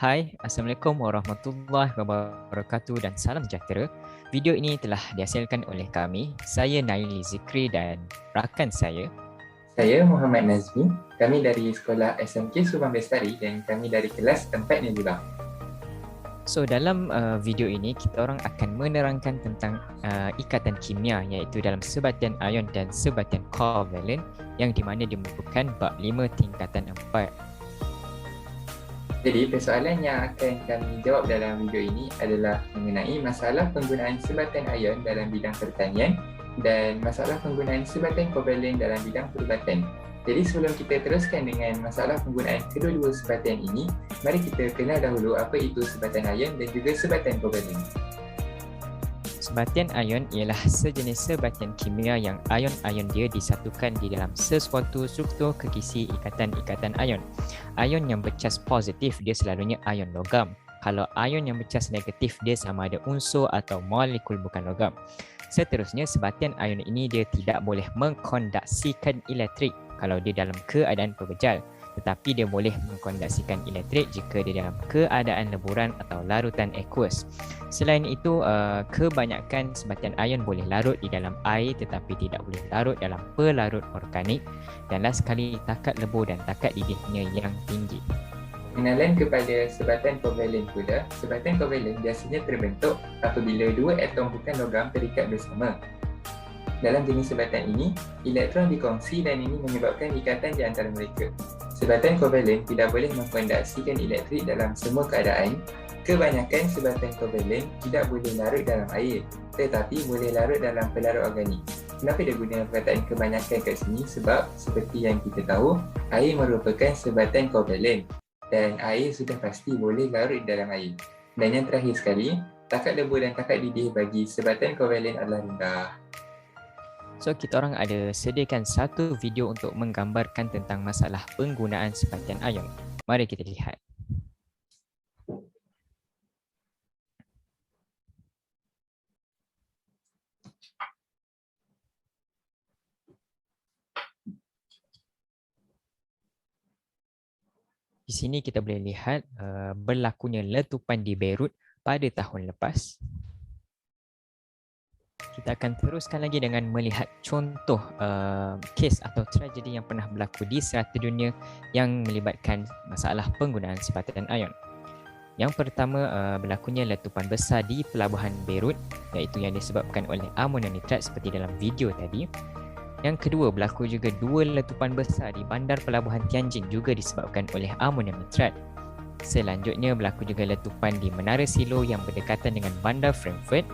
Hai, Assalamualaikum warahmatullahi wabarakatuh dan salam sejahtera. Video ini telah dihasilkan oleh kami, saya Naili Zikri dan rakan saya. Saya Muhammad Nazmi, kami dari Sekolah SMK Subang Bestari dan kami dari kelas 4 Nebula. So, dalam video ini, kita orang akan menerangkan tentang ikatan kimia iaitu dalam sebatian ion dan sebatian kovalent yang di mana dia merupakan bab 5 tingkatan 4. Jadi, persoalan yang akan kami jawab dalam video ini adalah mengenai masalah penggunaan sebatian ion dalam bidang pertanian dan masalah penggunaan sebatian kovalent dalam bidang perubatan. Jadi sebelum kita teruskan dengan masalah penggunaan kedua-dua sebatian ini, mari kita kenal dahulu apa itu sebatian ion dan juga sebatian kovalent. Sebatian ion ialah sejenis sebatian kimia yang ion-ion dia disatukan di dalam sesuatu struktur kekisi ikatan-ikatan ion. Ion yang bercas positif dia selalunya ion logam. Kalau ion yang bercas negatif dia sama ada unsur atau molekul bukan logam. Seterusnya, sebatian ion ini dia tidak boleh mengkondaksikan elektrik kalau dia dalam keadaan pebejal, tetapi dia boleh mengkondaksikan elektrik jika dia dalam keadaan leburan atau larutan aqueous. Selain itu, kebanyakan sebatian ion boleh larut di dalam air tetapi tidak boleh larut dalam pelarut organik. Dan last sekali, takat lebur dan takat didihnya yang tinggi. Pengenalan kepada sebatian kovalent pula, sebatian kovalent biasanya terbentuk apabila dua atom bukan logam terikat bersama. Dalam jenis sebatian ini, elektron dikongsi dan ini menyebabkan ikatan di antara mereka. Sebatian kovalent tidak boleh mengkondaksikan elektrik dalam semua keadaan. Kebanyakan sebatian kovalent tidak boleh larut dalam air, tetapi boleh larut dalam pelarut organik. Kenapa dia guna perkataan kebanyakan kat sini? Sebab seperti yang kita tahu, air merupakan sebatian kovalent dan air sudah pasti boleh larut dalam air. Dan yang terakhir sekali, takat lebur dan takat didih bagi sebatian kovalent adalah rendah. So, kita orang ada sediakan satu video untuk menggambarkan tentang masalah penggunaan sebatian ion. Mari kita lihat. Di sini kita boleh lihat berlakunya letupan di Beirut pada tahun lepas. Kita akan teruskan lagi dengan melihat contoh kes atau tragedi yang pernah berlaku di serata dunia yang melibatkan masalah penggunaan sebatian ion. Yang pertama, berlakunya letupan besar di pelabuhan Beirut iaitu yang disebabkan oleh amonium nitrat seperti dalam video tadi. Yang kedua, berlaku juga dua letupan besar di bandar pelabuhan Tianjin juga disebabkan oleh amonium nitrat. Selanjutnya, berlaku juga letupan di Menara Silo yang berdekatan dengan bandar Frankfurt.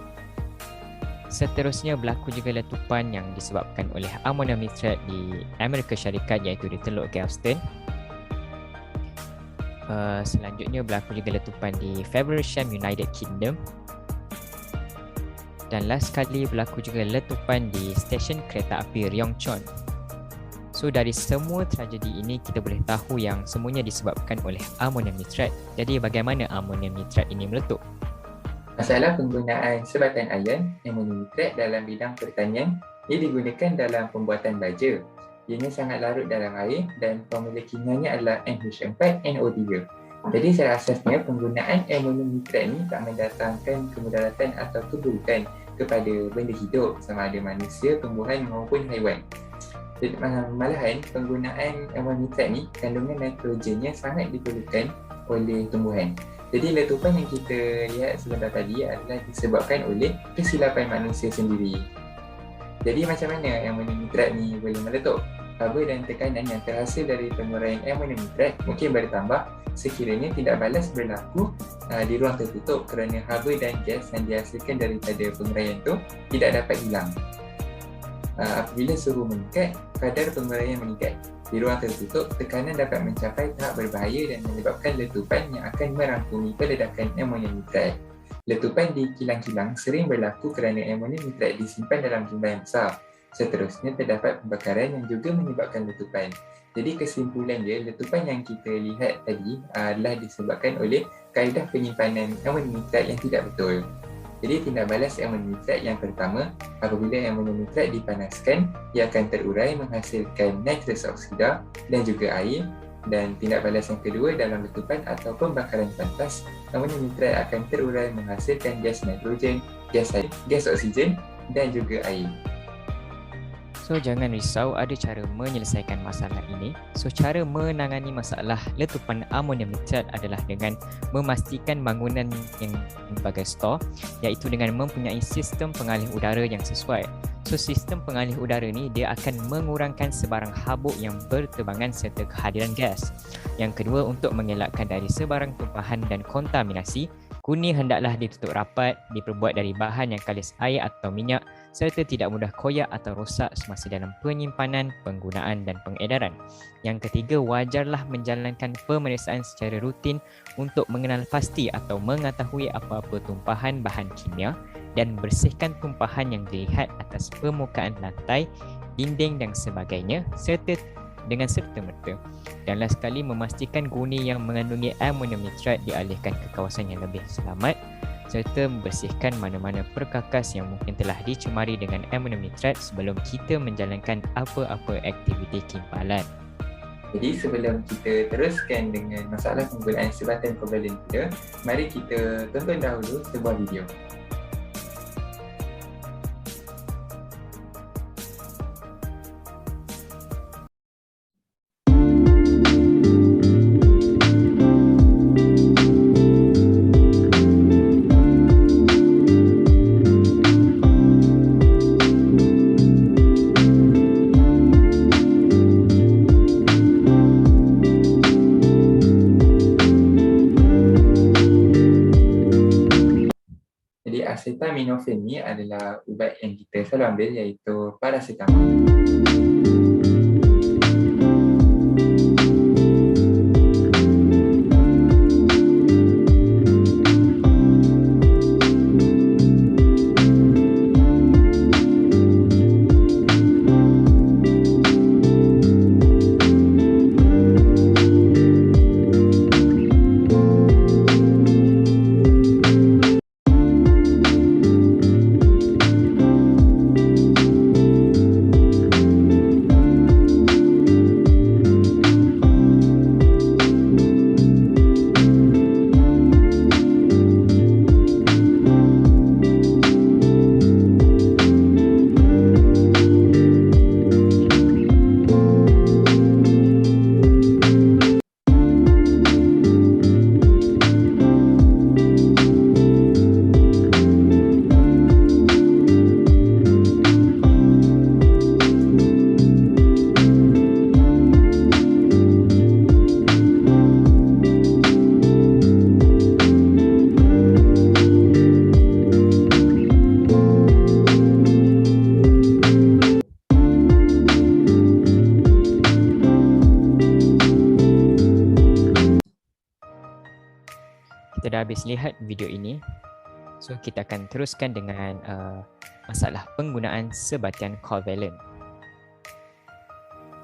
Seterusnya, berlaku juga letupan yang disebabkan oleh amonium nitrat di Amerika Syarikat iaitu di Teluk Galveston. Selanjutnya, berlaku juga letupan di Faversham, United Kingdom. Dan last sekali berlaku juga letupan di stesen kereta api Ryongchon. So, dari semua tragedi ini kita boleh tahu yang semuanya disebabkan oleh amonium nitrat. Jadi bagaimana amonium nitrat ini meletup? Masalah penggunaan sebatian ion amonium nitrat dalam bidang pertanian, ia digunakan dalam pembuatan baja. Ianya sangat larut dalam air dan formula kimianya adalah NH4NO3. Jadi secara asasnya penggunaan amonium nitrat ini tak mendatangkan kemudaratan atau keburukan kepada benda hidup sama ada manusia, tumbuhan maupun haiwan. Malahan penggunaan amonium nitrat ni kandungan nitrogennya sangat diperlukan oleh tumbuhan. Jadi letupan yang kita lihat sebentar tadi adalah disebabkan oleh kesilapan manusia sendiri. Jadi macam mana amonium nitrat ni boleh meletup? Haba dan tekanan yang terhasil dari penguraian amonium nitrat mungkin bertambah sekiranya tidak balas berlaku di ruang tertutup kerana haba dan gas yang dihasilkan daripada penguraian itu tidak dapat hilang. Apabila suhu meningkat, kadar penguraian meningkat. Di ruang tertutup, tekanan dapat mencapai tahap berbahaya dan menyebabkan letupan yang akan merangkumi peledakan amonium nitrat. Letupan di kilang-kilang sering berlaku kerana amonium nitrat disimpan dalam jumlah yang besar. Seterusnya, terdapat pembakaran yang juga menyebabkan letupan. Jadi kesimpulan dia, letupan yang kita lihat tadi adalah disebabkan oleh kaedah penyimpanan amonium nitrat yang tidak betul. Jadi tindak balas amonium nitrat yang pertama, apabila amonium nitrat dipanaskan, ia akan terurai menghasilkan nitrous oksida dan juga air Dan tindak balas yang kedua dalam letupan atau pembakaran pantas, amonium nitrat akan terurai menghasilkan gas nitrogen, gas oksigen dan juga air. So jangan risau, ada cara menyelesaikan masalah ini. So cara menangani masalah letupan amonium nitrat adalah dengan memastikan bangunan yang sebagai store, iaitu dengan mempunyai sistem pengalih udara yang sesuai. So sistem pengalih udara ni dia akan mengurangkan sebarang habuk yang berterbangan serta kehadiran gas. Yang kedua, untuk mengelakkan dari sebarang tumpahan dan kontaminasi, guni hendaklah ditutup rapat, diperbuat dari bahan yang kalis air atau minyak serta tidak mudah koyak atau rosak semasa dalam penyimpanan, penggunaan dan pengedaran. Yang ketiga, wajarlah menjalankan pemeriksaan secara rutin untuk mengenal pasti atau mengetahui apa-apa tumpahan bahan kimia dan bersihkan tumpahan yang dilihat atas permukaan lantai, dinding dan sebagainya dengan serta-merta. Dan last sekali, memastikan guni yang mengandungi amonium nitrat dialihkan ke kawasan yang lebih selamat serta membersihkan mana-mana perkakas yang mungkin telah dicemari dengan amonium nitrat sebelum kita menjalankan apa-apa aktiviti kimpalan. Jadi sebelum kita teruskan dengan masalah penggunaan sebatan kovalent kita, mari kita tonton dahulu sebuah video. Acetaminophen ni adalah ubat yang kita selalu ambil, iaitu paracetamol. Kita dah habis lihat video ini. So kita akan teruskan dengan masalah penggunaan sebatian kovalent.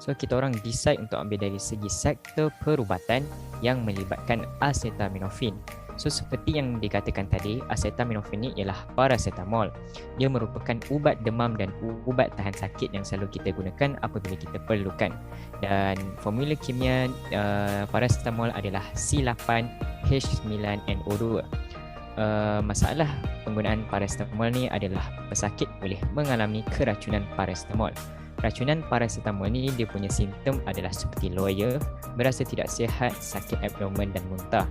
So kita orang decide untuk ambil dari segi sektor perubatan yang melibatkan acetaminophen. So seperti yang dikatakan tadi, acetaminophen ni ialah paracetamol. Dia merupakan ubat demam dan ubat tahan sakit yang selalu kita gunakan apabila kita perlukan. Dan formula kimia paracetamol adalah C8H9NO2. Masalah penggunaan paracetamol ni adalah pesakit boleh mengalami keracunan paracetamol. Racunan paracetamol ni dia punya simptom adalah seperti loya, berasa tidak sihat, sakit abdomen dan muntah.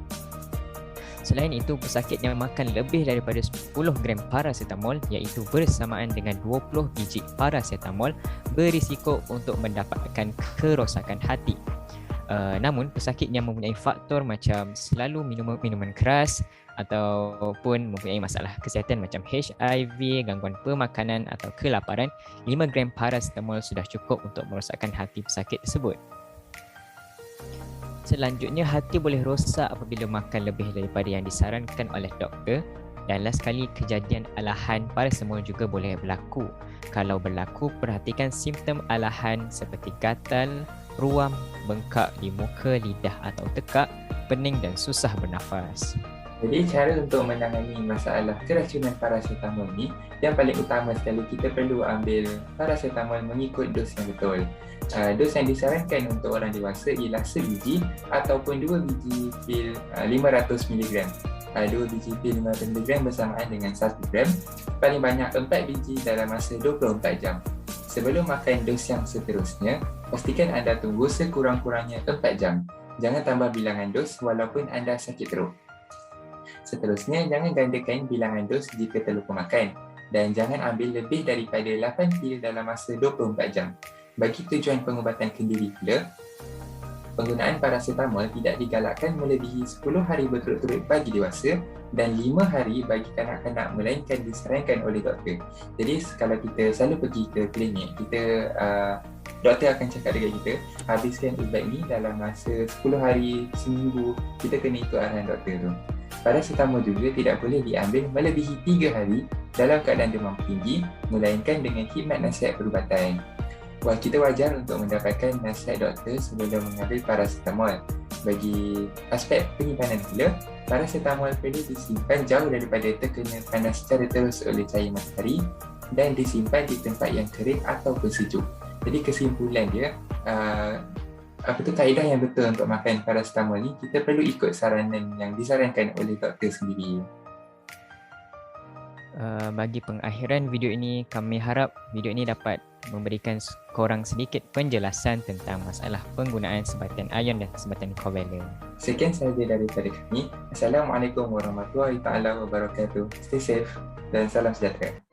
Selain itu, pesakit yang makan lebih daripada 10 gram paracetamol, iaitu bersamaan dengan 20 biji paracetamol, berisiko untuk mendapatkan kerosakan hati. Namun, pesakit yang mempunyai faktor macam selalu minum minuman keras ataupun mempunyai masalah kesihatan macam HIV, gangguan pemakanan atau kelaparan, 5 gram paracetamol sudah cukup untuk merosakkan hati pesakit tersebut. Selanjutnya, hati boleh rosak apabila makan lebih daripada yang disarankan oleh doktor. Dan last sekali, kejadian alahan paracetamol juga boleh berlaku. Kalau berlaku, perhatikan simptom alahan seperti gatal, ruam, bengkak di muka, lidah atau tekak, pening dan susah bernafas. Jadi cara untuk menangani masalah keracunan paracetamol ni, yang paling utama sekali kita perlu ambil paracetamol mengikut dos yang betul. Dos yang disarankan untuk orang dewasa ialah sebiji ataupun 2 biji pil 500 mg. 2 biji pil 500 mg bersamaan dengan 1 gram, paling banyak 4 biji dalam masa 24 jam. Sebelum makan dos yang seterusnya, pastikan anda tunggu sekurang-kurangnya 4 jam. Jangan tambah bilangan dos walaupun anda sakit teruk. Seterusnya, jangan gandakan bilangan dos jika terlupa makan dan jangan ambil lebih daripada 8 pil dalam masa 24 jam. Bagi tujuan pengubatan kendiri pula, penggunaan paracetamol tidak digalakkan melebihi 10 hari berturut-turut bagi dewasa dan 5 hari bagi kanak-kanak melainkan disarankan oleh doktor. Jadi kalau kita selalu pergi ke klinik, doktor akan cakap dengan kita, habiskan ubat ni dalam masa 10 hari, seminggu, kita kena ikut arahan doktor tu. Paracetamol juga tidak boleh diambil melebihi 3 hari dalam keadaan demam tinggi melainkan dengan khidmat nasihat perubatan. Kita wajar untuk mendapatkan nasihat doktor sebelum mengambil paracetamol. Bagi aspek penyimpanan pula, paracetamol perlu disimpan jauh daripada terkena panas secara terus oleh cahaya matahari dan disimpan di tempat yang kering ataupun sejuk. Jadi kesimpulan dia, kaedah yang betul untuk makan paracetamol ni, kita perlu ikut saranan yang disarankan oleh doktor sendiri. Bagi pengakhiran video ini, kami harap video ini dapat memberikan korang sedikit penjelasan tentang masalah penggunaan sebatan ion dan sebatan kovalent. Sekian sahaja daripada kami. Assalamualaikum warahmatullahi taala wabarakatuh. Stay safe dan salam sejahtera.